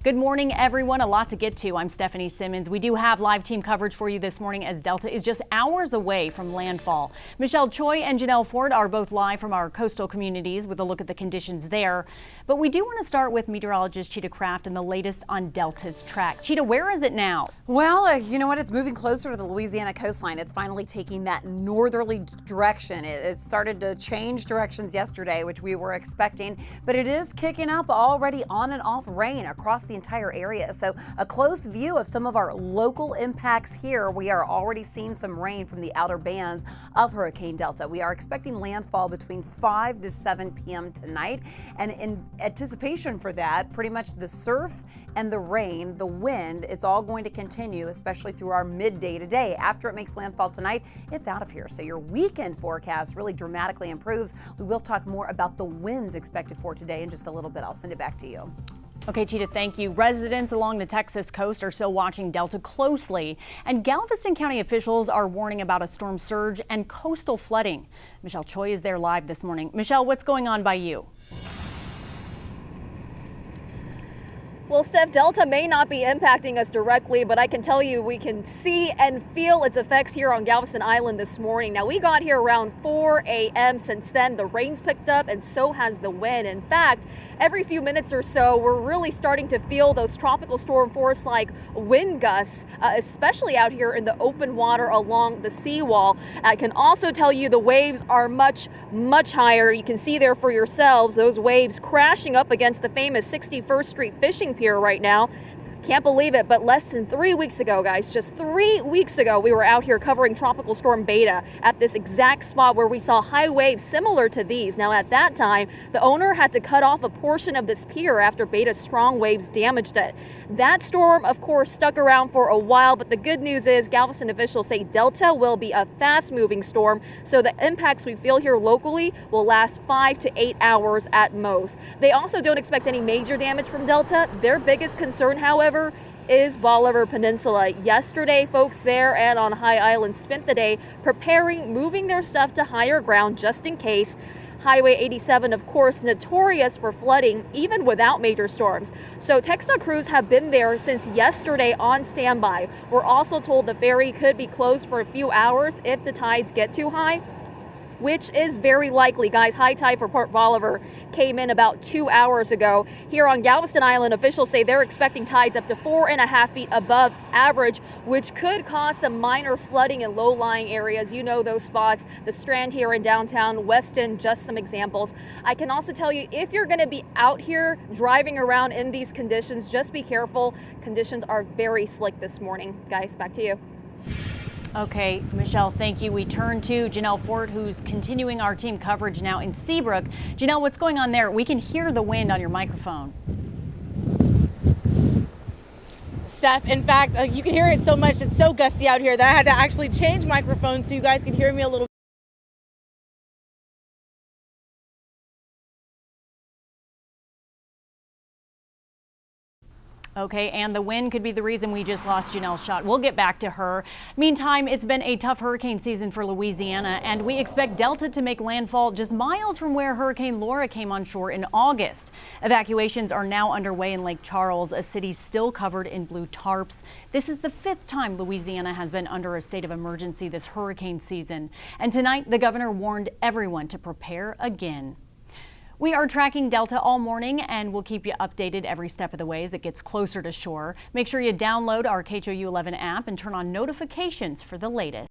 Good morning, everyone. A lot to get to. I'm Stephanie Simmons. We do have live team coverage for you this morning as Delta is just hours away from landfall. Michelle Choi and Janelle Ford are both live from our coastal communities with a look at the conditions there. But we do want to start with meteorologist Cheetah Craft and the latest on Delta's track. Cheetah, where is it now? Well, you know what? It's moving closer to the Louisiana coastline. It's finally taking that northerly direction. It started to change directions yesterday, which we were expecting, but it is kicking up already on and off rain across the entire area. So a close view of some of our local impacts here. We are already seeing some rain from the outer bands of Hurricane Delta. We are expecting landfall between 5 to 7 p.m. tonight. And in anticipation for that, pretty much the surf and the rain, the wind, it's all going to continue, especially through our midday today. After it makes landfall tonight, it's out of here. So your weekend forecast really dramatically improves. We will talk more about the winds expected for today in just a little bit. I'll send it back to you. Okay, Cheetah, thank you. Residents along the Texas coast are still watching Delta closely, and Galveston County officials are warning about a storm surge and coastal flooding. Michelle Choi is there live this morning. Michelle, what's going on by you? Well, Steph, Delta may not be impacting us directly, but I can tell you we can see and feel its effects here on Galveston Island this morning. Now, we got here around 4 a.m. Since then, the rain's picked up and so has the wind. In fact, every few minutes or so, we're really starting to feel those tropical storm force like wind gusts, especially out here in the open water along the seawall. I can also tell you the waves are much higher. You can see there for yourselves those waves crashing up against the famous 61st Street fishing pier right now. Can't believe it, but less than 3 weeks ago, guys, just 3 weeks ago, we were out here covering Tropical Storm Beta at this exact spot where we saw high waves similar to these. Now, at that time, the owner had to cut off a portion of this pier after Beta's strong waves damaged it. That storm, of course, stuck around for a while, but the good news is Galveston officials say Delta will be a fast-moving storm, so the impacts we feel here locally will last 5 to 8 hours at most. They also don't expect any major damage from Delta. Their biggest concern, however, is Bolivar Peninsula. Yesterday, folks there and on High Island spent the day preparing, moving their stuff to higher ground just in case. Highway 87, of course, notorious for flooding even without major storms. So TxDOT crews have been there since yesterday on standby. We're also told the ferry could be closed for a few hours if the tides get too high, which is very likely. Guys, high tide for Port Bolivar came in about 2 hours ago. Here on Galveston Island, officials say they're expecting tides up to 4.5 feet above average, which could cause some minor flooding in low-lying areas. You know those spots, the Strand here in downtown, Weston, just some examples. I can also tell you, if you're going to be out here driving around in these conditions, just be careful. Conditions are very slick this morning. Guys, back to you. Okay, Michelle, thank you. We turn to Janelle Ford, who's continuing our team coverage now in Seabrook. Janelle, what's going on there? We can hear the wind on your microphone. Steph, in fact, you can hear it so much, it's so gusty out here that I had to actually change microphones so you guys could hear me a little. Okay, and the wind could be the reason we just lost Janelle's shot. We'll get back to her. Meantime, it's been a tough hurricane season for Louisiana, and we expect Delta to make landfall just miles from where Hurricane Laura came on shore in August. Evacuations are now underway in Lake Charles, a city still covered in blue tarps. This is the 5th time Louisiana has been under a state of emergency this hurricane season. And tonight, the governor warned everyone to prepare again. We are tracking Delta all morning, and we'll keep you updated every step of the way as it gets closer to shore. Make sure you download our KHOU 11 app and turn on notifications for the latest.